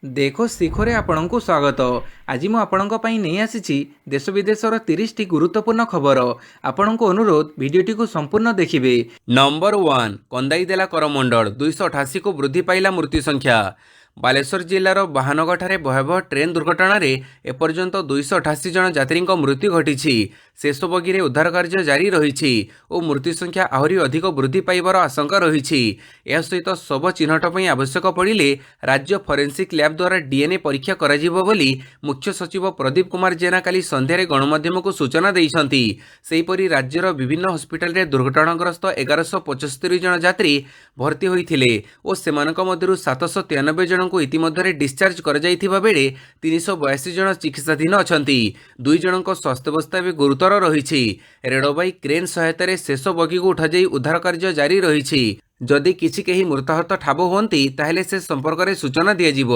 देखो ଶିଖରେ ଆପଣଙ୍କୁ ସ୍ୱାଗତ। ଆଜି ମୁଁ ଆପଣଙ୍କ ପାଇଁ ନେଇ ଆସିଛି ଦେଶ ବିଦେଶର 30ଟି ଗୁରୁତ୍ୱପୂର୍ଣ୍ଣ ଖବର। ଆପଣଙ୍କୁ ଅନୁରୋଧ ଭିଡ଼ିଓଟିକୁ ସମ୍ପୂର୍ଣ୍ଣ ଦେଖିବେ। ନମ୍ବର 1 କନ୍ଦାଇ ଦେଲା କରମଣ୍ଡଳ 288କୁ ବୃଦ୍ଧି ପାଇଲା ମୃତ୍ୟୁ ସଂଖ୍ୟା। ବାଲେଶ୍ୱର ଜିଲ୍ଲାର ବାହାନଗାଠାରେ ଭୟାବହ ଟ୍ରେନ୍ ଦୁର୍ଘଟଣାରେ ଏପର୍ଯ୍ୟନ୍ତ 288 ଜଣ ଯାତ୍ରୀଙ୍କ ମୃତ୍ୟୁ ଘଟିଛି। ଶେଷ ବଗିରେ ଉଦ୍ଧାର କାର୍ଯ୍ୟ ଜାରି ରହିଛି ଓ ମୃତ୍ୟୁ ସଂଖ୍ୟା ଆହୁରି ଅଧିକ ବୃଦ୍ଧି ପାଇବାର ଆଶଙ୍କା ରହିଛି। ଏହା ସହିତ ଶବ ଚିହ୍ନଟ ପାଇଁ ଆବଶ୍ୟକ ପଡ଼ିଲେ ରାଜ୍ୟ ଫରେନ୍ସିକ୍ ଲ୍ୟାବ୍ ଦ୍ୱାରା DNA ପରୀକ୍ଷା କରାଯିବ ବୋଲି ମୁଖ୍ୟ ସଚିବ ପ୍ରଦୀପ କୁମାର ଜେନା କାଲି ସନ୍ଧ୍ୟାରେ ଗଣମାଧ୍ୟମକୁ ସୂଚନା ଦେଇଛନ୍ତି। ସେହିପରି ରାଜ୍ୟର ବିଭିନ୍ନ ହସ୍ପିଟାଲରେ ଦୁର୍ଘଟଣାଗ୍ରସ୍ତ 1175 ଜଣ ଯାତ୍ରୀ ଭର୍ତ୍ତି ହୋଇଥିଲେ ଓ ସେମାନଙ୍କ ମଧ୍ୟରୁ 793 ଜଣଙ୍କୁ ଇତିମଧ୍ୟରେ ଡିସ୍ଚାର୍ଜ କରାଯାଇଥିବା ବେଳେ 382 ଜଣ ଚିକିତ୍ସାଧୀନ ଅଛନ୍ତି। 2 ଜଣଙ୍କ ସ୍ୱାସ୍ଥ୍ୟାବସ୍ଥା ଏବେ ଗୁରୁତର ରହିଛି। ରେଳବାଇ କ୍ରେନ୍ ସହାୟତାରେ ଶେଷ ବଗିକୁ ଉଠାଯାଇ ଉଦ୍ଧାର କାର୍ଯ୍ୟ ଜାରି ରହିଛି। ଯଦି କିଛି କେହି ମୃତାହତ ଠାବ ହୁଅନ୍ତି ତାହେଲେ ସେ ସମ୍ପର୍କରେ ସୂଚନା ଦିଆଯିବ।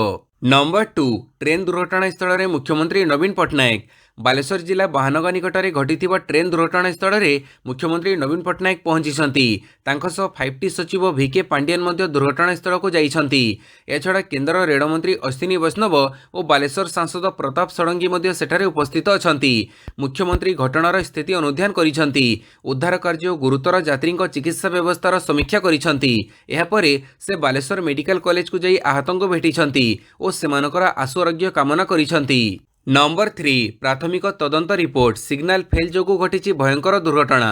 ନମ୍ବର 2 ଟ୍ରେନ୍ ଦୁର୍ଘଟଣାସ୍ଥଳରେ ମୁଖ୍ୟମନ୍ତ୍ରୀ ନବୀନ ପଟ୍ଟନାୟକ। ବାଲେଶ୍ୱର ଜିଲ୍ଲା ବାହାନଗା ନିକଟରେ ଘଟିଥିବା ଟ୍ରେନ୍ ଦୁର୍ଘଟଣାସ୍ଥଳରେ ମୁଖ୍ୟମନ୍ତ୍ରୀ ନବୀନ ପଟ୍ଟନାୟକ ପହଞ୍ଚିଛନ୍ତି। ତାଙ୍କ ସହ 5ଟି ସଚିବ ଭିକେ ପାଣ୍ଡିଆନ ମଧ୍ୟ ଦୁର୍ଘଟଣାସ୍ଥଳକୁ ଯାଇଛନ୍ତି। ଏହାଛଡ଼ା କେନ୍ଦ୍ର ରେଳମନ୍ତ୍ରୀ ଅଶ୍ୱିନୀ ବୈଷ୍ଣବ ଓ ବାଲେଶ୍ୱର ସାଂସଦ ପ୍ରତାପ ଷଡ଼ଙ୍ଗୀ ମଧ୍ୟ ସେଠାରେ ଉପସ୍ଥିତ ଅଛନ୍ତି। ମୁଖ୍ୟମନ୍ତ୍ରୀ ଘଟଣାର ସ୍ଥିତି ଅନୁଧ୍ୟାନ କରିଛନ୍ତି। ଉଦ୍ଧାର କାର୍ଯ୍ୟ ଓ ଗୁରୁତର ଯାତ୍ରୀଙ୍କ ଚିକିତ୍ସା ବ୍ୟବସ୍ଥାର ସମୀକ୍ଷା କରିଛନ୍ତି। ଏହାପରେ ସେ ବାଲେଶ୍ୱର ମେଡିକାଲ କଲେଜକୁ ଯାଇ ଆହତଙ୍କୁ ଭେଟିଛନ୍ତି ଓ ସେମାନଙ୍କର ଆଶୁ ଆରୋଗ୍ୟ କାମନା କରିଛନ୍ତି। ନମ୍ବର 3 ପ୍ରାଥମିକ ତଦନ୍ତ ରିପୋର୍ଟ ସିଗ୍ନାଲ ଫେଲ୍ ଯୋଗୁଁ ଘଟିଛି ଭୟଙ୍କର ଦୁର୍ଘଟଣା।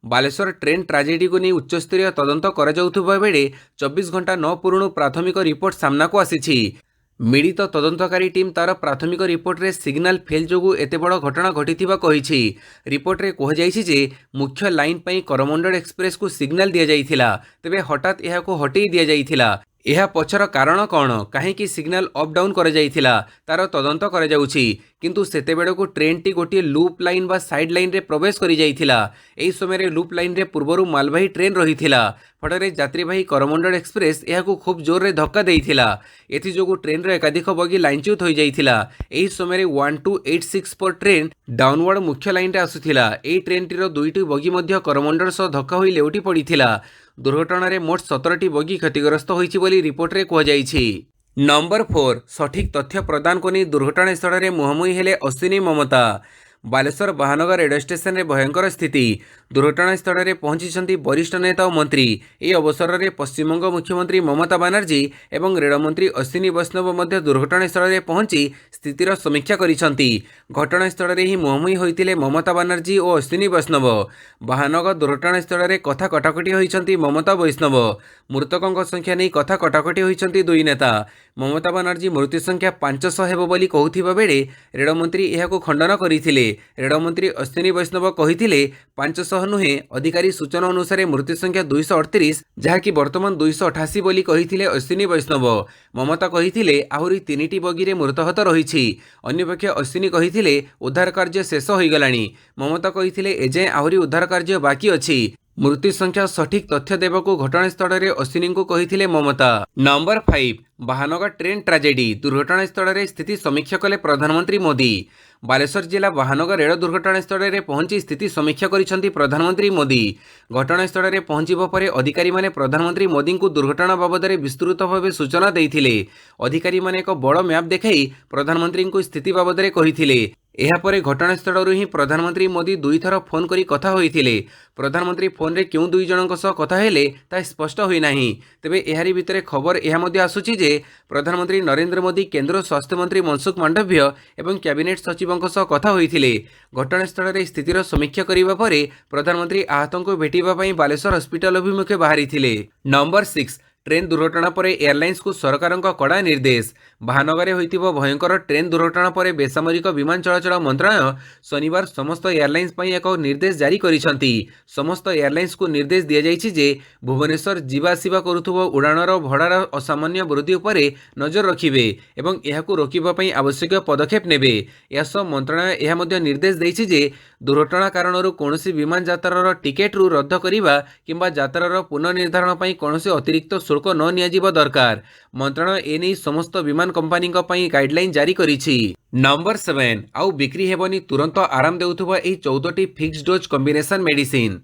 ବାଲେଶ୍ୱର ଟ୍ରେନ୍ ଟ୍ରାଜେଡିକୁ ନେଇ ଉଚ୍ଚସ୍ତରୀୟ ତଦନ୍ତ କରାଯାଉଥିବା ବେଳେ 24 ଘଣ୍ଟା ନ ପୂରୁଣୁ ପ୍ରାଥମିକ ରିପୋର୍ଟ ସାମ୍ନାକୁ ଆସିଛି। ମିଳିତ ତଦନ୍ତକାରୀ ଟିମ୍ ତାର ପ୍ରାଥମିକ ରିପୋର୍ଟରେ ସିଗ୍ନାଲ ଫେଲ୍ ଯୋଗୁଁ ଏତେ ବଡ଼ ଘଟଣା ଘଟିଥିବା କହିଛି। ରିପୋର୍ଟରେ କୁହାଯାଇଛି ଯେ ମୁଖ୍ୟ ଲାଇନ୍ ପାଇଁ କରମଣ୍ଡଳ ଏକ୍ସପ୍ରେସକୁ ସିଗ୍ନାଲ ଦିଆଯାଇଥିଲା, ତେବେ ହଠାତ୍ ଏହାକୁ ହଟେଇ ଦିଆଯାଇଥିଲା। ଏହା ପଛର କାରଣ କ'ଣ, କାହିଁକି ସିଗ୍ନାଲ ଅପ୍ ଡାଉନ୍ କରାଯାଇଥିଲା ତାର ତଦନ୍ତ କରାଯାଉଛି। କିନ୍ତୁ ସେତେବେଳକୁ ଟ୍ରେନ୍ଟି ଗୋଟିଏ ଲୁପ୍ ଲାଇନ୍ ବା ସାଇଡ୍ ଲାଇନ୍ରେ ପ୍ରବେଶ କରିଯାଇଥିଲା। ଏହି ସମୟରେ ଲୁପ୍ ଲାଇନ୍ରେ ପୂର୍ବରୁ ମାଲବାହୀ ଟ୍ରେନ୍ ରହିଥିଲା। ଫଳରେ ଯାତ୍ରୀବାହୀ କରମଣ୍ଡଳ ଏକ୍ସପ୍ରେସ ଏହାକୁ ଖୁବ୍ ଜୋରରେ ଧକ୍କା ଦେଇଥିଲା। ଏଥିଯୋଗୁଁ ଟ୍ରେନ୍ର ଏକାଧିକ ବଗି ଲାଇନଚ୍ୟୁତ ହୋଇଯାଇଥିଲା। ଏହି ସମୟରେ 12864 ଟ୍ରେନ୍ ଡାଉନୱାର୍ଡ ମୁଖ୍ୟ ଲାଇନ୍ରେ ଆସୁଥିଲା। ଏହି ଟ୍ରେନ୍ଟିର 2ଟି ବଗି ମଧ୍ୟ କରମଣ୍ଡଳ ସହ ଧକ୍କା ହୋଇ ଲେଉଟି ପଡ଼ିଥିଲା। ଦୁର୍ଘଟଣାରେ ମୋଟ 17ଟି ବଗି କ୍ଷତିଗ୍ରସ୍ତ ହୋଇଛି ବୋଲି ରିପୋର୍ଟରେ କୁହାଯାଇଛି। ନମ୍ବର 4 ସଠିକ୍ ତଥ୍ୟ ପ୍ରଦାନକୁ ନେଇ ଦୁର୍ଘଟଣାସ୍ଥଳରେ ମୁହାଁମୁହିଁ ହେଲେ ଅଶ୍ୱିନୀ ମମତା। ବାଲେଶ୍ୱର ବାହାନଗା ରେଳ ଷ୍ଟେସନରେ ଭୟଙ୍କର ସ୍ଥିତି। ଦୁର୍ଘଟଣାସ୍ଥଳରେ ପହଞ୍ଚିଛନ୍ତି ବରିଷ୍ଠ ନେତା ଓ ମନ୍ତ୍ରୀ। ଏହି ଅବସରରେ ପଶ୍ଚିମବଙ୍ଗ ମୁଖ୍ୟମନ୍ତ୍ରୀ ମମତା ବାନାର୍ଜୀ ଏବଂ ରେଳମନ୍ତ୍ରୀ ଅଶ୍ୱିନୀ ବୈଷ୍ଣବ ମଧ୍ୟ ଦୁର୍ଘଟଣାସ୍ଥଳରେ ପହଞ୍ଚି ସ୍ଥିତିର ସମୀକ୍ଷା କରିଛନ୍ତି। ଘଟଣାସ୍ଥଳରେ ହିଁ ମୁହାଁମୁହିଁ ହୋଇଥିଲେ ମମତା ବାନାର୍ଜୀ ଓ ଅଶ୍ୱିନୀ ବୈଷ୍ଣବ। ବାହାନଗା ଦୁର୍ଘଟଣାସ୍ଥଳରେ କଥା କଟାକଟି ହୋଇଛନ୍ତି ମମତା ବୈଷ୍ଣବ। ମୃତକଙ୍କ ସଂଖ୍ୟା ନେଇ କଥା କଟାକଟି ହୋଇଛନ୍ତି ଦୁଇ ନେତା। ମମତା ବାନାର୍ଜୀ ମୃତ୍ୟୁ ସଂଖ୍ୟା 500 ହେବ ବୋଲି କହୁଥିବା ବେଳେ ରେଳମନ୍ତ୍ରୀ ଏହାକୁ ଖଣ୍ଡନ କରିଥିଲେ। ରେଳମନ୍ତ୍ରୀ ଅଶ୍ୱିନୀ ବୈଷ୍ଣବ କହିଥିଲେ 500 ନୁହେଁ, ଅଧିକାରୀ ସୂଚନା ଅନୁସାରେ ମୃତ୍ୟୁ ସଂଖ୍ୟା 238, ଯାହାକି ବର୍ତ୍ତମାନ 288 ବୋଲି କହିଥିଲେ ଅଶ୍ୱିନୀ ବୈଷ୍ଣବ। ମମତା କହିଥିଲେ ଆହୁରି 3ଟି ବଗିରେ ମୃତାହତ ରହିଛି। ଅନ୍ୟପକ୍ଷେ ଅଶ୍ୱିନୀ କହିଥିଲେ ଉଦ୍ଧାର କାର୍ଯ୍ୟ ଶେଷ ହୋଇଗଲାଣି। ମମତା କହିଥିଲେ ଏଯାଏଁ ଆହୁରି ଉଦ୍ଧାର କାର୍ଯ୍ୟ ବାକି ଅଛି। ମୃତ୍ୟୁ ସଂଖ୍ୟା ସଠିକ୍ ତଥ୍ୟ ଦେବାକୁ ଘଟଣାସ୍ଥଳରେ ଅଶ୍ୱିନୀଙ୍କୁ କହିଥିଲେ ମମତା। ନମ୍ବର 5 ବାହାନଗା ଟ୍ରେନ୍ ଟ୍ରାଜେଡି ଦୁର୍ଘଟଣାସ୍ଥଳରେ ସ୍ଥିତି ସମୀକ୍ଷା କଲେ ପ୍ରଧାନମନ୍ତ୍ରୀ ମୋଦି। ବାଲେଶ୍ୱର ଜିଲ୍ଲା ବାହାନଗା ରେଳ ଦୁର୍ଘଟଣାସ୍ଥଳରେ ପହଞ୍ଚି ସ୍ଥିତି ସମୀକ୍ଷା କରିଛନ୍ତି ପ୍ରଧାନମନ୍ତ୍ରୀ ମୋଦି। ଘଟଣାସ୍ଥଳରେ ପହଞ୍ଚିବା ପରେ ଅଧିକାରୀମାନେ ପ୍ରଧାନମନ୍ତ୍ରୀ ମୋଦିଙ୍କୁ ଦୁର୍ଘଟଣା ବାବଦରେ ବିସ୍ତୃତ ଭାବେ ସୂଚନା ଦେଇଥିଲେ। ଅଧିକାରୀମାନେ ଏକ ବଡ଼ ମ୍ୟାପ୍ ଦେଖାଇ ପ୍ରଧାନମନ୍ତ୍ରୀଙ୍କୁ ସ୍ଥିତି ବାବଦରେ କହିଥିଲେ। ଏହାପରେ ଘଟଣାସ୍ଥଳରୁ ହିଁ ପ୍ରଧାନମନ୍ତ୍ରୀ ମୋଦି 2 ଥର ଫୋନ୍ କରି କଥା ହୋଇଥିଲେ। ପ୍ରଧାନମନ୍ତ୍ରୀ ଫୋନ୍ରେ କେଉଁ 2 ଜଣଙ୍କ ସହ କଥା ହେଲେ ତାହା ସ୍ପଷ୍ଟ ହୋଇନାହିଁ। ତେବେ ଏହାରି ଭିତରେ ଖବର ଏହା ମଧ୍ୟ ଆସୁଛି ଯେ ପ୍ରଧାନମନ୍ତ୍ରୀ ନରେନ୍ଦ୍ର ମୋଦି କେନ୍ଦ୍ର ସ୍ୱାସ୍ଥ୍ୟମନ୍ତ୍ରୀ ମନସୁଖ ମାଣ୍ଡଭ୍ୟ ଏବଂ କ୍ୟାବିନେଟ୍ ସଚିବଙ୍କ ସହ କଥା ହୋଇଥିଲେ। ଘଟଣାସ୍ଥଳରେ ସ୍ଥିତିର ସମୀକ୍ଷା କରିବା ପରେ ପ୍ରଧାନମନ୍ତ୍ରୀ ଆହତଙ୍କୁ ଭେଟିବା ପାଇଁ ବାଲେଶ୍ୱର ହସ୍ପିଟାଲ ଅଭିମୁଖେ ବାହାରିଥିଲେ। ନମ୍ବର 6 ଟ୍ରେନ୍ ଦୁର୍ଘଟଣା ପରେ ଏୟାରଲାଇନ୍ସକୁ ସରକାରଙ୍କ କଡ଼ା ନିର୍ଦ୍ଦେଶ। ବାହାନଗାରେ ହୋଇଥିବା ଭୟଙ୍କର ଟ୍ରେନ୍ ଦୁର୍ଘଟଣା ପରେ ବେସାମରିକ ବିମାନ ଚଳାଚଳ ମନ୍ତ୍ରଣାଳୟ ଶନିବାର ସମସ୍ତ ଏୟାରଲାଇନ୍ସ ପାଇଁ ଏକ ନିର୍ଦ୍ଦେଶ ଜାରି କରିଛନ୍ତି। ସମସ୍ତ ଏୟାରଲାଇନ୍ସକୁ ନିର୍ଦ୍ଦେଶ ଦିଆଯାଇଛି ଯେ ଭୁବନେଶ୍ୱର ଯିବା ଆସିବା କରୁଥିବା ଉଡ଼ାଣର ଭଡ଼ାର ଅସାମାନ୍ୟ ବୃଦ୍ଧି ଉପରେ ନଜର ରଖିବେ ଏବଂ ଏହାକୁ ରୋକିବା ପାଇଁ ଆବଶ୍ୟକୀୟ ପଦକ୍ଷେପ ନେବେ। ଏହାସହ ମନ୍ତ୍ରଣାଳୟ ଏହା ମଧ୍ୟ ନିର୍ଦ୍ଦେଶ ଦେଇଛି ଯେ ଦୁର୍ଘଟଣା କାରଣରୁ କୌଣସି ବିମାନ ଯାତ୍ରାର ଟିକେଟ୍ରୁ ରଦ୍ଦ କରିବା କିମ୍ବା ଯାତ୍ରାର ପୁନଃନିର୍ଦ୍ଧାରଣ ପାଇଁ କୌଣସି ଅତିରିକ୍ତ ଶୁଳ୍କ ନ ନିଆଯିବା ଦରକାର। ମନ୍ତ୍ରଣାଳୟ ଏନେଇ ସମସ୍ତ ବିମାନ କମ୍ପାନୀଙ୍କ ପାଇଁ ଗାଇଡଲାଇନ୍ ଜାରି କରିଛି। ନମ୍ବର 7 ଆଉ ବିକ୍ରି ହେବନି ତୁରନ୍ତ ଆରାମ ଦେଉଥିବା ଏହି 14ଟି ଫିକ୍ସଡ ଡୋଜ୍ କମ୍ବିନେସନ୍ ମେଡିସିନ୍।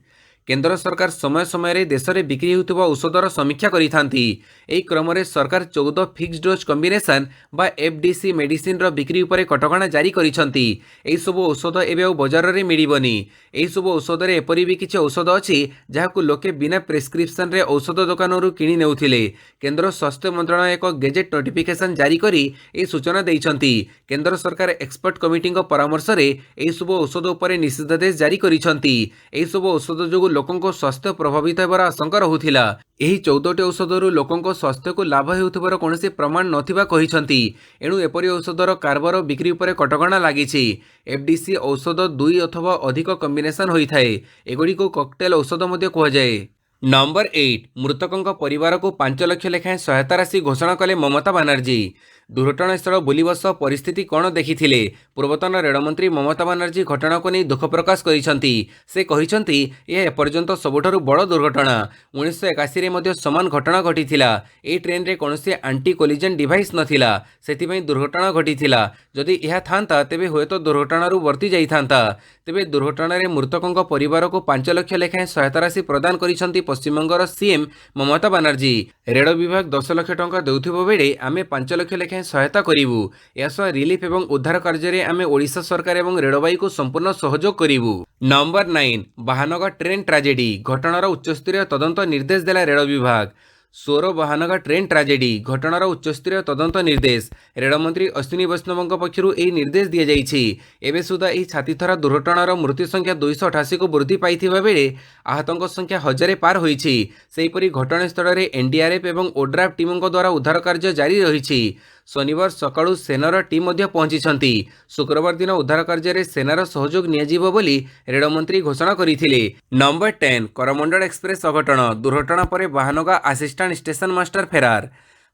केंद्र सरकार समय समय देश में बिक्री होता औषधर समीक्षा करिथांती। एही क्रम में सरकार 14 फिक्स डोज कॉम्बिनेशन बा एफडीसी मेडिसिन रो बिक्री उपरे कटकणा जारी करिसंती। एही सब औषध एबे आ बाजार रे मिलिबनी। एही सब औषध रे एपरि भी किछि औषध अछि जाहाकु लोके बिना प्रेस्क्रिप्शन रे औषध दुकानरू किनि नेउथिले। केंद्र स्वास्थ्य मंत्रालय एक गेजेट नोटिफिकेशन जारी करी ए सूचना दैछंती। केंद्र सरकार एक्सपर्ट कमिटी परामर्श रे एही सब औषध उपरे निषेधादेश जारी करिसंती। एही सब औषध जोगु लोकंको स्वास्थ्य प्रभावित हेबार आशंका रहुथिला। एही 14टी औषधरू लोकंको स्वास्थ्य को लाभ हेउथिबार कोनोसी प्रमाण नथिबा कहिसंती। एणु एपरि औषधर कारबार बिक्री उपरे कटकणा लागिछि। एफडीसी औषध 2 अथवा अधिक कॉम्बिनेशन होइथाय। एगुड़िको कॉकटेल औषध मध्ये कुहाଯାଏ। नंबर 8 मृतकों परिवार को 5 लाख लेखाएं सहायता राशि घोषणा कले ममता बानर्जी। दुर्घटनास्थल बुलिबस परिस्थिति कौन देखिथिले? पूर्वतन रेलमंत्री ममता बानर्जी घटना को नहीं दुख प्रकाश करिसंती। से कहिसंती यह एपर्यंत सबुठारु बड़ दुर्घटना। 1981 रे मध्य समान घटना घटिथिला। ए ट्रेन रे कोनोसी एंटी कोलिजन डिवाइस नथिला, सेथिपई दुर्घटना घटिथिला। जदि यह थांता तेबे होयत दुर्घटनारू वर्ती जाइथांता। तेबे दुर्घटना रे मृतकों परिवार को 5 लाख लेखाएं सहायता राशि प्रदान करिसंती पश्चिमबंगर सीएम ममता बानर्जी। रेल विभाग 10 लाख टंका देउथिबो बेले आमे 5 लाख लेखाएं सहायता करिवु। यासह रिलीफ एवं उद्धार कार्य रे आमे ओडिशा सरकार एवं रेलबाई को संपूर्ण सहयोग करिवु। नंबर 9 बाहानगा ट्रेन ट्राजेडी घटनार उच्चस्तरीय तदंत निर्देश देला रेल विभाग। सोर बाहानगा ट्रेन ट्राजेडी घटनार उच्चस्तरीय तदंत निर्देश रेलमंत्री अश्विनी वैष्णव पक्षर यह निर्देश दि जाइछि। एबे सुधा यह छातीथरा दुर्घटनार मृत्यु संख्या 288 को वृद्धि पाइथिबा बेले आहतों संख्या 1000 पार होइछि। सेहिपरि घटनास्थल में एनडीआरएफ एवं ओड्राफ टीमों द्वारा उद्धार कार्य जारी रहिछि। शनिवार सकाळु सेनार टीम मध्य पहुंची। शुक्रवार दिन उद्धार कार्य सेनार सहयोग नियाजिबो बोली रेलमंत्री घोषणा करथिले। नंबर 10 करमंडल एक्सप्रेस अघटन दुर्घटना पर बाहानगा असिस्टेंट स्टेशन मास्टर फेरार।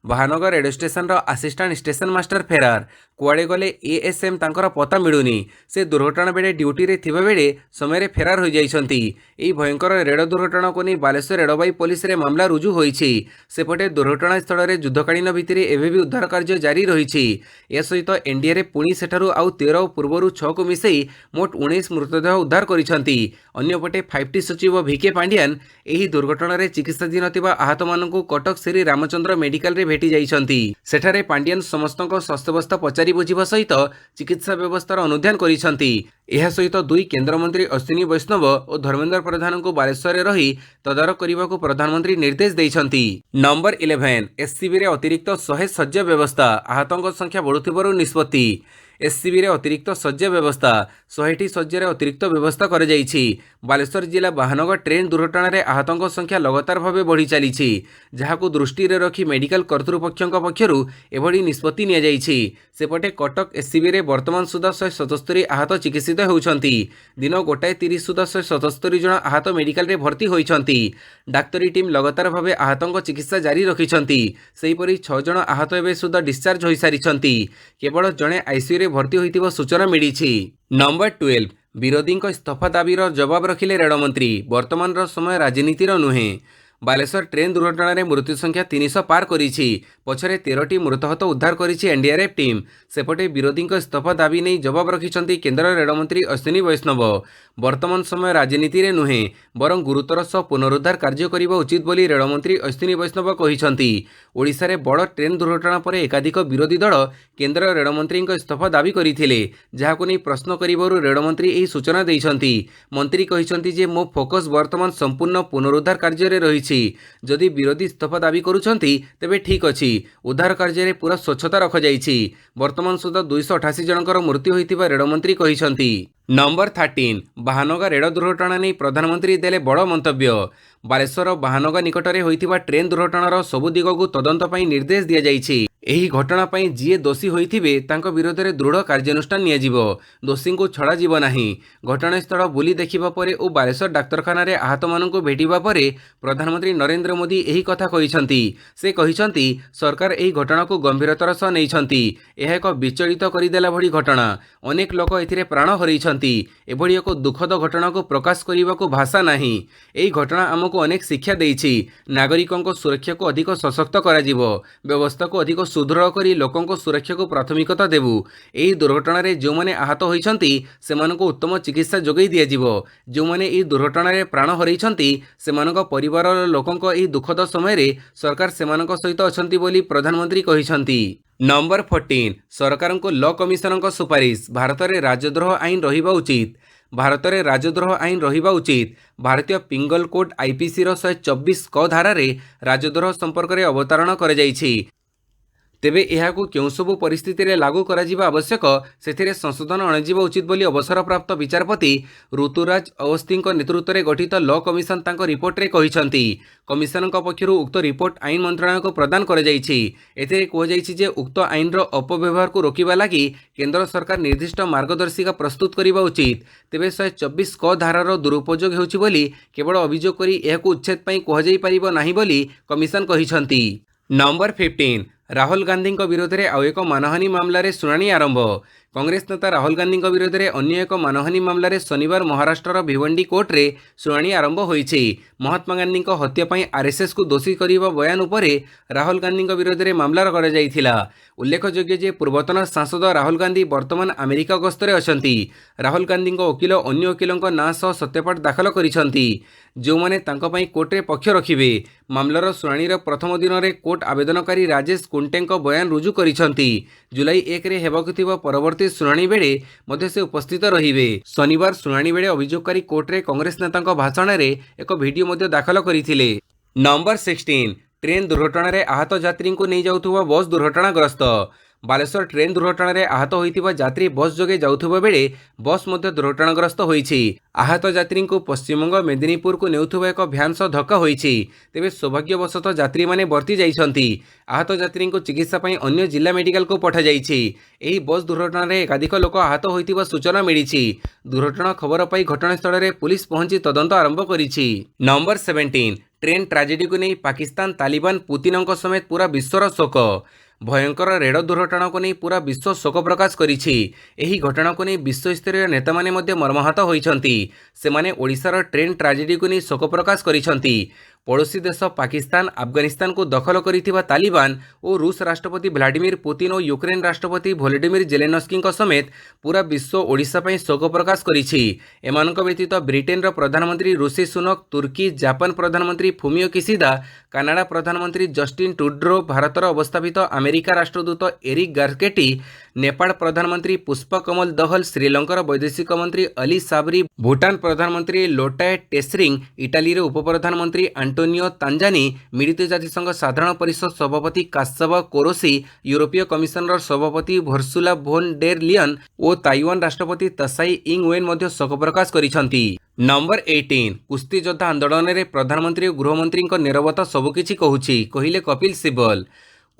बाहानगर रेडियो स्टेशन असिस्टेंट स्टेशन मास्टर फेरार। कुआड़े गले एएसएम तांकर पता मिलूनी। से दुर्घटना बेले ड्यूटी रे थिबा बेले समय फेरार हो जाइछंती। एही भयंकर रेल दुर्घटना को नहीं बालेश्वर रेलबाई पुलिस रे मामला रुजु होइछि। सेपटे दुर्घटना स्थल में युद्धकालीन भित्तिरे एबे भी उद्धार कार्य जारी रहिछि। या सहित एनडीआरएफ पुणी सेठारु आउ 13 पूर्वरु 6 को मिसई मोट 19 मृतदेह उद्धार करिसंती। अन्यपटे 5टी सचिव भिके पांडियान एही दुर्घटना रे चिकित्साधीन थिबा आहत मानकु कटक श्री रामचंद्र मेडिकल रे भेटी जाइछंती। सेठारे पांडियान समस्तक स्वास्थ्यावस्था पचारि बुझिबा सहित चिकित्सा व्यवस्थार अनुध्यान करिसंती। एहा सहित 2 केन्द्रमंत्री अश्विनी वैष्णव और धर्मेंद्र प्रधान को बालेश्वर रे रही तदारक करने को प्रधानमंत्री निर्देश देइछंती। नंबर 11 एससीबी रे अतिरिक्त 100 शଯ୍या व्यवस्था आहतों संख्या बढ़ुथिबारु निष्पत्ति। एससीबी रे अतिरिक्त शଯ୍या व्यवस्था 100टी शଯ୍यार अतिरिक्त व्यवस्था कर जाइछि। बालेश्वर जिला बाहानगा ट्रेन दुर्घटना रे आहतों संख्या लगातार भाव बढ़ी चली जहां दृष्टि रे रखी मेडिकल कर्तृपक्षों पक्षरु एभली निष्पत्ति निया जाइछि। सेपटे कटक एससीबी रे वर्तमान सुधा 177 आहत चिकित्सित होउछंती। दिन 1:30 सुधा 177 जन आहत मेडिकल रे भर्ती होइछंती। डाक्तरी टीम लगातार भाव आहतों चिकित्सा जारी रखिछंती। सेहिपरि 6 जन आहत एबे सुधा डिस्चार्ज होई सारिछंती। केवल जणे आईसीयू रे भर्ती होइतिबा सूचना मिलिछि। नंबर 12 विरोधी इस्तीफा दाबीर जवाब रखिले रेलमंत्री। वर्तमान समय राजनीतिर नुहे। बालेश्वर ट्रेन दुर्घटना रे मृत्यु संख्या 300 पार करिछि। पछरे 13टी मृतहत उद्धार करिछि एनडीआरएफ टीम। सेपटे विरोधी इस्तीफा दाबी नहीं जवाब रखिछंती केंद्र रेलमंत्री अश्विनी वैष्णव। वर्तमान समय राजनीति रे नुहे बरं गुरुतर सह पुनरुद्धार कार्य करिबा उचित बोली रेलमंत्री अश्विनी वैष्णव कहिछंती। ओडिशा रे बड़ ट्रेन दुर्घटना पर एकाधिक विरोधी दल केंद्र रेलमंत्री इस्तीफा दाबी करिथिले। जाहाको नहीं प्रश्न करिबारु रेलमंत्री एही सूचना दैछंती। मंत्री कहिछंती जे मो फोकस वर्तमान संपूर्ण पुनरुद्धार कार्य रे रहिछि। जदि विरोधी इस्तीफा दाबी करुछंती तेबे ठीक अछि। उद्धार कार्य रे पूरा स्वच्छता रख जाइछि। वर्तमान सुधा 288 जनकर मृत्यु होइतिबा रेलमंत्री कहिछंती। नंबर 13 बाहानगा रेल दुर्घटना नहीं प्रधानमंत्री देले बड़ मंतव्य। बालेश्वर बाहानगा निकटरे होइतिबा ट्रेन दुर्घटनार सबु दिगकु तदंत पई निर्देश दिया जाइछि। एही घटना पई जिए दोषी होइथिबे तांको विरोध रे दृढ़ कार्यानुष्ठान नियाजिबो। दोषी को छड़ा जीव नाही। घटनास्थल बुली देखिबा परे ओ बालेश्वर डाक्तरखाना रे आहत मानकु भेटिबा परे प्रधानमंत्री नरेंद्र मोदी एही कथा कहिसंती। से कहिसंती सरकार एही घटना को गंभीरतार सह नेइछंती। एहा एक विचलित करिदेला भली घटना। अनेक लोक एथिरे प्राण हरैछंती। एभली एक दुखद घटना को प्रकाश करिबा को भाषा नाही। एही घटना हमको अनेक शिक्षा देइछि। नागरिकों सुरक्षा को अधिक सशक्त करा जिवो। व्यवस्था को अधिक सुदृढ़ करी लोकंको सुरक्षा को प्राथमिकता देबु। एही दुर्घटना रे जो माने आहत होइछंती सेमानको उत्तम चिकित्सा जोगै दिया जिवो। जो माने एही दुर्घटना रे प्राण हरैछंती सेमानको परिवारर लोकंको एही दुखद समय रे सरकार सेमानको सहित अछंती बोली प्रधानमंत्री कहिछंती। नंबर 14 सरकार को लॉ कमिशन सुपारिश भारत में राजद्रोह आईन रहिबा उचित। भारत में राजद्रोह आईन रहिबा उचित। भारतीय पिंगल कोड आईपीसी 124 क धारा रे राजद्रोह संपर्क में अवतारण कर जाइछि। तेबे एहाकु केउ सबु परिस्थिति रे लागू करा जिबा आवश्यक सेथिरे संशोधन अणाजिबा उचित बोली अवसरप्राप्त विचारपति ऋतुराज अवस्थी नेतृत्व में गठित लॉ कमिशन तांको रिपोर्ट रे कहिसंती। कमिशन पक्षरु उक्त रिपोर्ट आईन मंत्रालय को प्रदान कर जाइछि। एथिरे कहजाइछि जे उक्त आईन रो अपव्यवहार को रोकिबा लागि केंद्र सरकार निर्दिष्ट मार्गदर्शिका प्रस्तुत करिबा उचित। तेबे 124 क धारार दुरुपयोग हेउछि बोली केवल अभियोग करी एहाकु उच्छेद पई कहजाइ परिबो नाही बोली कमिशन कहिसंती। नंबर 15 राहुल गांधी विरोध में आउ एक मानहानि मामलें शुणाणी आरंभ। कांग्रेस नेता राहुल गांधी विरोध में अन्य एक मानहानि मामलें शनिवार महाराष्ट्र भिवंडी कोर्ट रे शुणाणी आरंभ होईछि। महात्मा गांधी हत्या पई आरएसएस को दोषी करने बयान उपरे राहुल गांधी विरोध में मामला कर जाइथिला। उल्लेखयोग्य जे पूर्वतन सांसद राहुल गांधी वर्तमान अमेरिका गस्तरे अछंती। राहुल गांधी वकिल अन्य वकिलों नाँ सह सत्यपाठ दाखल करिसंती जो माने तांको पई कोर्ट रे पक्ष रखिबे। मामलार शुणाणीर प्रथम दिन में कोर्ट आवेदनकारी राजेश कुंटेंको बयान रुजु करिसंती। जुलाई 1 रे हेबाकु थिबा परवर्ती शुणाणी बेले मध्य से उपस्थित रहिबे। शनिवार शुणाणी बेले अभियोगकारी कोर्ट रे कांग्रेस नेतांको भाषण रे एक वीडियो मध्य दाखल करिथिले। नंबर 16 ट्रेन दुर्घटना रे आहत यात्री को नहीं जाउथुबा बस दुर्घटनाग्रस्त। बालेश्वर ट्रेन दुर्घटना रे आहत होइथिबा यात्री बस जोगे जाउथुबा बेले बस मध्य दुर्घटनाग्रस्त होइछि। आहत यात्री को पश्चिमबंग मेदिनीपुर को नेउथुबा एक भ्यान सह धक्का होइछि। तेबे सौभाग्यवशत यात्री माने बर्ती जाइछंती। आहत यात्री को चिकित्सा पई अन्य जिला मेडिकल को पठा जाइछि। एही बस दुर्घटना रे एकाधिक लोक आहत होइथिबा सूचना मिलिछि। दुर्घटना खबर पाई घटनास्थल रे पुलिस पहुंची तदंत आरंभ करिछि। नंबर 17 ट्रेन ट्राजेडी को नहीं पाकिस्तान तालिबान पुतिनों समेत पूरा विश्वर शोक। भयंकर रेल दुर्घटना को नहीं पूरा विश्व शोक प्रकाश करिछि। एही घटना को नहीं विश्वस्तरीय नेता माने मध्य मर्माहत होइछंती। सेमाने ओडिशार ट्रेन ट्राजेडी को नहीं शोक प्रकाश करिछंती। पड़ोशी देश पाकिस्तान अफगानिस्तान को दखल करिथिबा तालिबान और रूस राष्ट्रपति व्लादिमीर पुतिन और यूक्रेन राष्ट्रपति वोलोडिमिर जेलेनस्की समेत पूरा विश्व ओडिशा पई शोक प्रकाश करिछि। एमानक व्यतीत ब्रिटेन प्रधानमंत्री ऋषि सुनक, तुर्की, जापान प्रधानमंत्री फुमियो किशिदा, कनाडा प्रधानमंत्री जस्टिन ट्रुडो, भारतर अवस्थापित अमेरिका राष्ट्रदूत एरिक गार्केटी, नेपाल प्रधानमंत्री पुष्पकमल दहल, श्रीलंकार वैदेशिक मंत्री अली साबरी, भूटान प्रधानमंत्री लोटाय टेसरिंग, इटाली उप प्रधानमंत्री आंटोनियो तांजानी, मिलित जातिसंघ साधारण परिषद सभापति कास्सावा कोरोसी, यूरोपीय कमिशनर सभापति भर्सुला भोन डेर लियन और ताइवान राष्ट्रपति तसाई इंग वेन मध्य शोक प्रकाश करिसंती। नंबर 18 कुस्ती योद्धा आंदोलन में प्रधानमंत्री और गृहमंत्री नीरवता सबुकिछि कहूछि कहिले कपिल सिब्बल।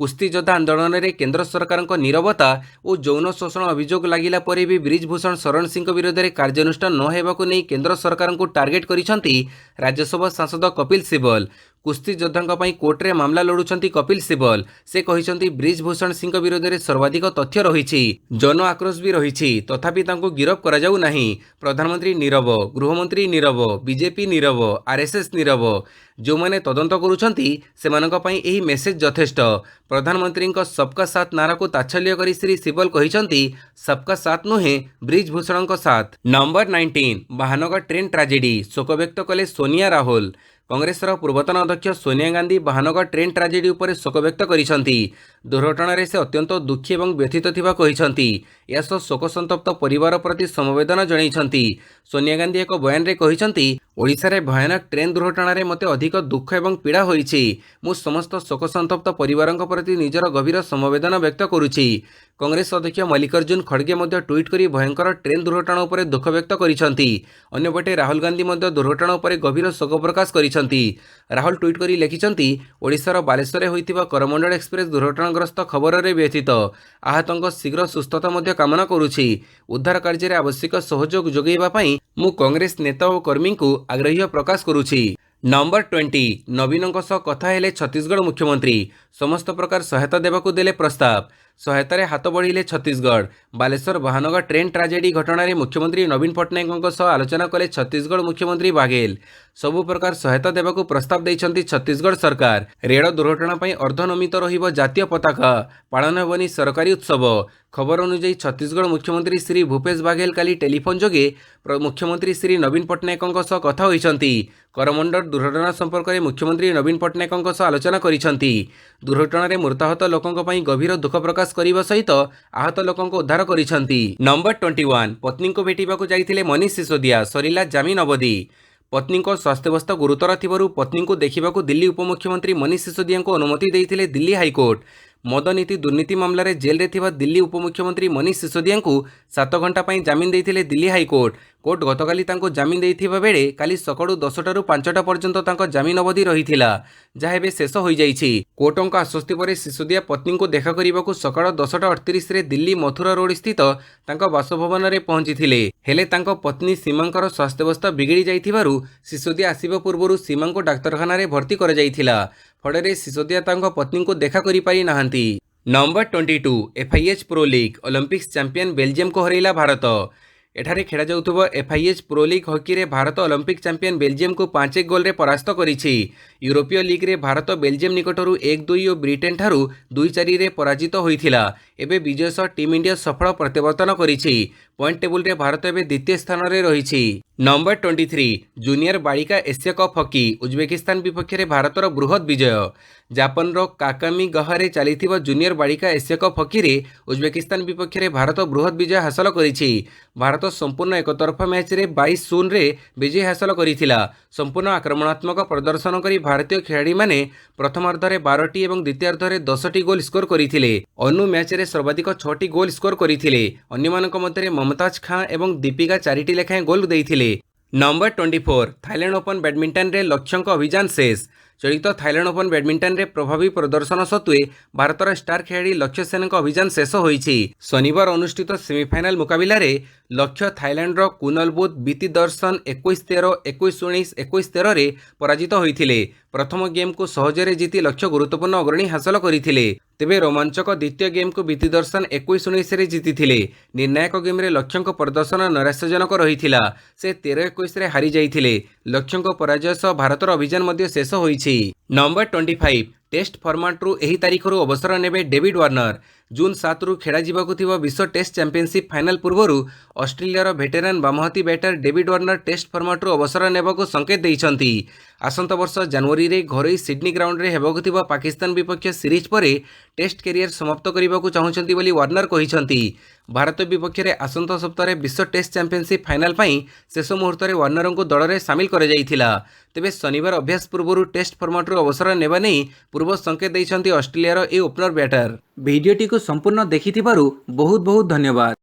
कुस्ती योद्धा आंदोलन में केंद्र सरकार नीरवता और यौन शोषण अभियोग लगिला परे भी ब्रिजभूषण शरण सिंह विरोध में कार्यानुष्ठान न हेबाकु नहीं केंद्र सरकार को टार्गेट करिसंती राज्यसभा सांसद कपिल सिब्बल। कुस्ती योद्धा कोर्ट रे मामला लड़ुंट कपिल सिब्बल। से कहते ब्रिजभूषण सिंह विरोध में सर्वाधिक तथ्य रही, जन आक्रोश भी रही, तथापि तांको गिरफ करा जाऊ नाही। प्रधानमंत्री नीरव, गृहमंत्री नीरव, बीजेपी नीरव, आरएसएस नीरव। जो माने तदंत करुछंती सेमानक पई एही मेसेज यथेष्ट। प्रधानमंत्री सबका साथ नारा को ताच्छल्य करी श्री सिब्बल कहिसंती सबका साथ नुहे ब्रिजभूषण साथ। नंबर 19 महानगर ट्रेन ट्राजेडी शोक व्यक्त कले सोनिया राहुल। कांग्रेसर पूर्वतन अध्यक्ष सोनिया गांधी महानगर ट्रेन ट्राजेडी उपर शोक व्यक्त करिसंती। दुर्घटना से अत्यंत दुखी और व्यथित थिबा कहिसंती। यासह शोक संतप्त परिवार प्रति समवेदना जणाइछंती। सोनिया गांधी एक बयान रे कहिसंती ओडिशा रे भयानक ट्रेन दुर्घटना रे मते अधिक दुख एवं पीड़ा होईछि। मु समस्त शोक संतप्त परिवारक प्रति निजर गभीर समवेदना व्यक्त करुछि। कांग्रेस अध्यक्ष मल्लिकार्जुन खड़गे मध्य ट्वीट करी भयंकर ट्रेन दुर्घटना उपर दुख व्यक्त करिसंती। अन्यपटे राहुल गांधी मध्य दुर्घटना उपर गभीर शोक प्रकाश करिसंती। राहुल ट्वीट करी लिखिसंती ओडिशार बालेश्वर होइतिबा करमंडल एक्सप्रेस दुर्घटनाग्रस्त खबर रे व्यथित। आहतंक शीघ्र सुस्थता मध्य कामना करुछि। उद्धार कार्य रे आवश्यक सहयोग जोगैबा पई मु कांग्रेस नेता और कर्मी को आग्रह प्रकाश करुछि। नंबर 20 नवीनों सह कथा हेले छत्तीसगढ़ मुख्यमंत्री समस्त प्रकार सहायता देवाकू देले प्रस्ताव। ସହାୟତାରେ ହାତ ବଢ଼ିଲେ ଛତିଶଗଡ଼। ବାଲେଶ୍ୱର ମହାନଗର ଟ୍ରେନ୍ ଟ୍ରାଜେଡି ଘଟଣାରେ ମୁଖ୍ୟମନ୍ତ୍ରୀ ନବୀନ ପଟ୍ଟନାୟକଙ୍କ ସହ ଆଲୋଚନା କଲେ ଛତିଶଗଡ଼ ମୁଖ୍ୟମନ୍ତ୍ରୀ ବାଘେଲ। ସବୁ ପ୍ରକାର ସହାୟତା ଦେବାକୁ ପ୍ରସ୍ତାବ ଦେଇଛନ୍ତି ଛତିଶଗଡ଼ ସରକାର। ରେଳ ଦୁର୍ଘଟଣା ପାଇଁ ଅର୍ଦ୍ଧନମିତ ରହିବ ଜାତୀୟ ପତାକା, ପାଳନ ହେବନି ସରକାରୀ ଉତ୍ସବ। ଖବର ଅନୁଯାୟୀ ଛତିଶଗଡ଼ ମୁଖ୍ୟମନ୍ତ୍ରୀ ଶ୍ରୀ ଭୂପେଶ ବାଘେଲ କାଲି ଟେଲିଫୋନ୍ ଯୋଗେ ମୁଖ୍ୟମନ୍ତ୍ରୀ ଶ୍ରୀ ନବୀନ ପଟ୍ଟନାୟକଙ୍କ ସହ କଥା ହୋଇଛନ୍ତି। କରମଣ୍ଡଳ ଦୁର୍ଘଟଣା ସମ୍ପର୍କରେ ମୁଖ୍ୟମନ୍ତ୍ରୀ ନବୀନ ପଟ୍ଟନାୟକଙ୍କ ସହ ଆଲୋଚନା କରିଛନ୍ତି। ଦୁର୍ଘଟଣାରେ ମୃତାହତ ଲୋକଙ୍କ ପାଇଁ ଗଭୀର ଦୁଃଖ ପ୍ରକାଶ କରିବା ସହିତ ଆହତ ଲୋକଙ୍କୁ ଉଦ୍ଧାର କରିଛନ୍ତି। ନମ୍ବର 21 ପତ୍ନୀଙ୍କୁ ଭେଟିବାକୁ ଯାଇଥିଲେ ମନୀଷ ସିସୋଦିଆ, ସରିଲା ଜାମିନ ଅବଧି। ପତ୍ନୀଙ୍କ ସ୍ୱାସ୍ଥ୍ୟାବସ୍ଥା ଗୁରୁତର ଥିବାରୁ ପତ୍ନୀଙ୍କୁ ଦେଖିବାକୁ ଦିଲ୍ଲୀ ଉପମୁଖ୍ୟମନ୍ତ୍ରୀ ମନୀଷ ସିସୋଦିଆଙ୍କୁ ଅନୁମତି ଦେଇଥିଲେ ଦିଲ୍ଲୀ ହାଇକୋର୍ଟ। ମଦ ନୀତି ଦୁର୍ନୀତି ମାମଲାରେ ଜେଲ୍ରେ ଥିବା ଦିଲ୍ଲୀ ଉପମୁଖ୍ୟମନ୍ତ୍ରୀ ମନୀଷ ସିସୋଦିଆଙ୍କୁ 7 ଘଣ୍ଟା ପାଇଁ ଜାମିନ ଦେଇଥିଲେ ଦିଲ୍ଲୀ ହାଇକୋର୍ଟ। କୋର୍ଟ ଗତକାଲି ତାଙ୍କୁ ଜାମିନ ଦେଇଥିବା ବେଳେ କାଲି ସକାଳୁ 10ଟାରୁ 5ଟା ପର୍ଯ୍ୟନ୍ତ ତାଙ୍କ ଜାମିନ ଅବଧି ରହିଥିଲା, ଯାହା ଏବେ ଶେଷ ହୋଇଯାଇଛି। କୋର୍ଟଙ୍କ ଆଶ୍ୱସ୍ତି ପରେ ସିସୋଦିଆ ପତ୍ନୀଙ୍କୁ ଦେଖା କରିବାକୁ ସକାଳ 10:38ରେ ଦିଲ୍ଲୀ ମଥୁରା ରୋଡ୍ ସ୍ଥିତ ତାଙ୍କ ବାସଭବନରେ ପହଞ୍ଚିଥିଲେ। ହେଲେ ତାଙ୍କ ପତ୍ନୀ ସୀମାଙ୍କର ସ୍ୱାସ୍ଥ୍ୟାବସ୍ଥା ବିଗିଡ଼ି ଯାଇଥିବାରୁ ସିସୋଦିଆ ଆସିବା ପୂର୍ବରୁ ସୀମାଙ୍କୁ ଡାକ୍ତରଖାନାରେ ଭର୍ତ୍ତି କରାଯାଇଥିଲା। ଫଳରେ ସିସୋଦିଆ ତାଙ୍କ ପତ୍ନୀଙ୍କୁ ଦେଖା କରିପାରି ନାହାନ୍ତି। Number 22 FIH pro league Olympics champion ବେଲଜିୟମକୁ ହରାଇଲା ଭାରତ। ଏଠାରେ ଖେଳାଯାଉଥିବା FIH ପ୍ରୋ ଲିଗ୍ ହକିରେ ଭାରତ ଅଲିମ୍ପିକ୍ ଚାମ୍ପିୟନ ବେଲଜିୟମକୁ 5-1 ଗୋଲରେ ପରାସ୍ତ କରିଛି। ୟୁରୋପୀୟ ଲିଗ୍ରେ ଭାରତ ବେଲଜିୟମ ନିକଟରୁ 1-2 ଓ ବ୍ରିଟେନ ଠାରୁ 2-4ରେ ପରାଜିତ ହୋଇଥିଲା। ଏବେ ବିଜୟ ସହ ଟିମ୍ ଇଣ୍ଡିଆ ସଫଳ ପ୍ରତ୍ୟାବର୍ତ୍ତନ କରିଛି। ପଏଣ୍ଟ ଟେବୁଲରେ ଭାରତ ଏବେ ଦ୍ୱିତୀୟ ସ୍ଥାନରେ ରହିଛି। ନମ୍ବର 23 ଜୁନିୟର ବାଳିକା ଏସିଆ କପ୍ ହକି ଉଜବେକିସ୍ତାନ ବିପକ୍ଷରେ ଭାରତର ବୃହତ୍ ବିଜୟ। ଜାପାନର କାକାମିଗାହାରେ ଚାଲିଥିବା ଜୁନିୟର ବାଳିକା ଏସିଆ କପ୍ ହକିରେ ଉଜବେକିସ୍ତାନ ବିପକ୍ଷରେ ଭାରତ ବୃହତ୍ ବିଜୟ ହାସଲ କରିଛି। ଭାରତ ସମ୍ପୂର୍ଣ୍ଣ ଏକତରଫା ମ୍ୟାଚ୍ରେ 22-0ରେ ବିଜୟ ହାସଲ କରିଥିଲା। ସମ୍ପୂର୍ଣ୍ଣ ଆକ୍ରମଣାତ୍ମକ ପ୍ରଦର୍ଶନ କରି ଭାରତୀୟ ଖେଳାଳିମାନେ ପ୍ରଥମାର୍ଦ୍ଧରେ 12ଟି ଏବଂ ଦ୍ୱିତୀୟାର୍ଦ୍ଧରେ 10ଟି ଗୋଲ୍ ସ୍କୋର କରିଥିଲେ। ଅନୁ ମ୍ୟାଚ୍ରେ ସର୍ବାଧିକ 6ଟି ଗୋଲ୍ ସ୍କୋର କରିଥିଲେ। ଅନ୍ୟମାନଙ୍କ ମଧ୍ୟରେ ମମତାଜ ଖାଁ ଏବଂ ଦୀପିକା 4ଟି ଲେଖାଏଁ ଗୋଲ୍ ଦେଇଥିଲେ। ନମ୍ବର 24 ଥାଇଲ୍ୟାଣ୍ଡ ଓପନ୍ ବ୍ୟାଡମିଣ୍ଟନରେ ଲକ୍ଷ୍ୟଙ୍କ ଅଭିଯାନ ଶେଷ। ଚଳିତ ଥାଇଲ୍ୟାଣ୍ଡ ଓପନ୍ ବ୍ୟାଡମିଣ୍ଟନରେ ପ୍ରଭାବୀ ପ୍ରଦର୍ଶନ ସତ୍ତ୍ୱେ ଭାରତର ଷ୍ଟାର ଖେଳାଳି ଲକ୍ଷ୍ୟ ସେନଙ୍କ ଅଭିଯାନ ଶେଷ ହୋଇଛି। ଶନିବାର ଅନୁଷ୍ଠିତ ସେମିଫାଇନାଲ ମୁକାବିଲାରେ ଲକ୍ଷ୍ୟ ଥାଇଲ୍ୟାଣ୍ଡର କୁନଲବୁତ ବିତିଦର୍ଶନ 21-13, 21-19, 21-13ରେ ପରାଜିତ ହୋଇଥିଲେ। ପ୍ରଥମ ଗେମ୍କୁ ସହଜରେ ଜିତି ଲକ୍ଷ୍ୟ ଗୁରୁତ୍ୱପୂର୍ଣ୍ଣ ଅଗ୍ରଣୀ ହାସଲ କରିଥିଲେ। ତେବେ ରୋମାଞ୍ଚକ ଦ୍ୱିତୀୟ ଗେମ୍କୁ ବିତିଦର୍ଶନ 21-19ରେ ଜିତିଥିଲେ। ନିର୍ଣ୍ଣାୟକ ଗେମ୍ରେ ଲକ୍ଷ୍ୟଙ୍କ ପ୍ରଦର୍ଶନ ନୈରାଶ୍ୟଜନକ ରହିଥିଲା। ସେ 13-21ରେ ହାରିଯାଇଥିଲେ। ଲକ୍ଷ୍ୟଙ୍କ ପରାଜୟ ସହ ଭାରତର ଅଭିଯାନ ମଧ୍ୟ ଶେଷ ହୋଇଛି। ନମ୍ବର 25 ଟେଷ୍ଟ ଫର୍ମାଟରୁ ଏହି ତାରିଖରୁ ଅବସର ନେବେ ଡେଭିଡ୍ ୱାର୍ଣ୍ଣର। ଜୁନ୍ 7ରୁ ଖେଳାଯିବାକୁ ଥିବା ବିଶ୍ୱ ଟେଷ୍ଟ ଚାମ୍ପିୟନସିପ୍ ଫାଇନାଲ ପୂର୍ବରୁ ଅଷ୍ଟ୍ରେଲିଆର ଭେଟେରାନ୍ ବାମହାତୀ ବ୍ୟାଟର ଡେଭିଡ୍ ୱାର୍ଣ୍ଣର ଟେଷ୍ଟ ଫର୍ମାଟରୁ ଅବସର ନେବାକୁ ସଂକେତ ଦେଇଛନ୍ତି। ଆସନ୍ତା ବର୍ଷ ଜାନୁଆରୀରେ ଘରୋଇ ସିଡ୍ନୀ ଗ୍ରାଉଣ୍ଡରେ ହେବାକୁ ଥିବା ପାକିସ୍ତାନ ବିପକ୍ଷ ସିରିଜ୍ ପରେ ଟେଷ୍ଟ କ୍ୟାରିୟର ସମାପ୍ତ କରିବାକୁ ଚାହୁଁଛନ୍ତି ବୋଲି ୱାର୍ଣ୍ଣର କହିଛନ୍ତି। ଭାରତ ବିପକ୍ଷରେ ଆସନ୍ତା ସପ୍ତାହରେ ବିଶ୍ୱ ଟେଷ୍ଟ ଚାମ୍ପିୟନସିପ୍ ଫାଇନାଲ ପାଇଁ ଶେଷ ମୁହୂର୍ତ୍ତରେ ୱାର୍ଣ୍ଣରଙ୍କୁ ଦଳରେ ସାମିଲ କରାଯାଇଥିଲା। ତେବେ ଶନିବାର ଅଭ୍ୟାସ ପୂର୍ବରୁ ଟେଷ୍ଟ ଫର୍ମାଟରୁ ଅବସର ନେବା ନେଇ ପୂର୍ବ ସଂକେତ ଦେଇଛନ୍ତି ଅଷ୍ଟ୍ରେଲିଆର ଏହି ଓପନର ବ୍ୟାଟର। ଭିଡିଓଟିକୁ ସମ୍ପୂର୍ଣ୍ଣ ଦେଖିଥିବାରୁ ବହୁତ ବହୁତ ଧନ୍ୟବାଦ।